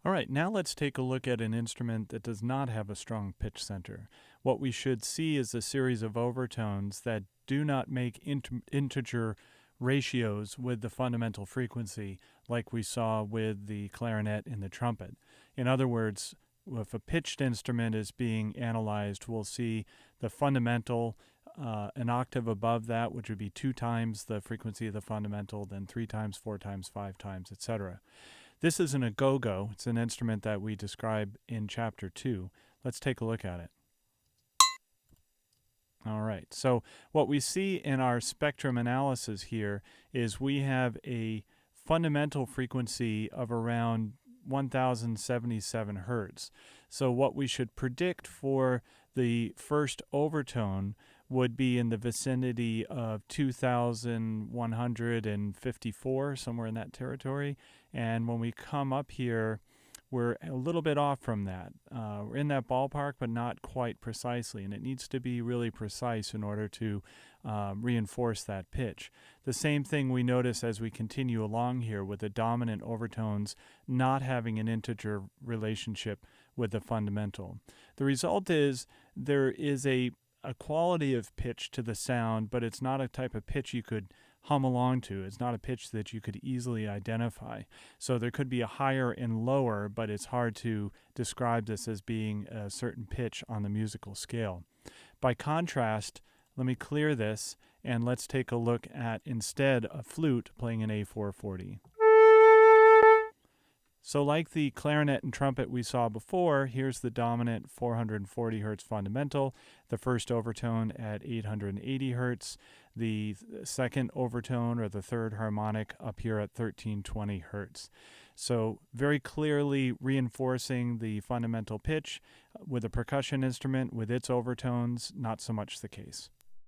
All right, now let's take a look at an instrument that does not have a strong pitch center. What we should see is a series of overtones that do not make integer ratios with the fundamental frequency like we saw with the clarinet and the trumpet. In other words, if a pitched instrument is being analyzed, we'll see the fundamental an octave above that, which would be 2 times the frequency of the fundamental, then 3 times, 4 times, 5 times, etc. This isn't a go-go. It's an instrument that we describe in Chapter 2. Let's take a look at it. All right, so what we see in our spectrum analysis here is we have a fundamental frequency of around 1077 hertz. So what we should predict for the first overtone would be in the vicinity of 2154, somewhere in that territory. And when we come up here, we're a little bit off from that. We're in that ballpark, but not quite precisely, and it needs to be really precise in order to reinforce that pitch. The same thing we notice as we continue along here with the dominant overtones not having an integer relationship with the fundamental. The result is there is a quality of pitch to the sound, but it's not a type of pitch you could hum along to. It's not a pitch that you could easily identify. So there could be a higher and lower, but it's hard to describe this as being a certain pitch on the musical scale. By contrast, let me clear this and let's take a look at instead a flute playing an A440. So like the clarinet and trumpet we saw before, here's the dominant 440 hertz fundamental, the first overtone at 880 hertz, the second overtone or the third harmonic up here at 1320 hertz. So very clearly reinforcing the fundamental pitch with a percussion instrument with its overtones, not so much the case.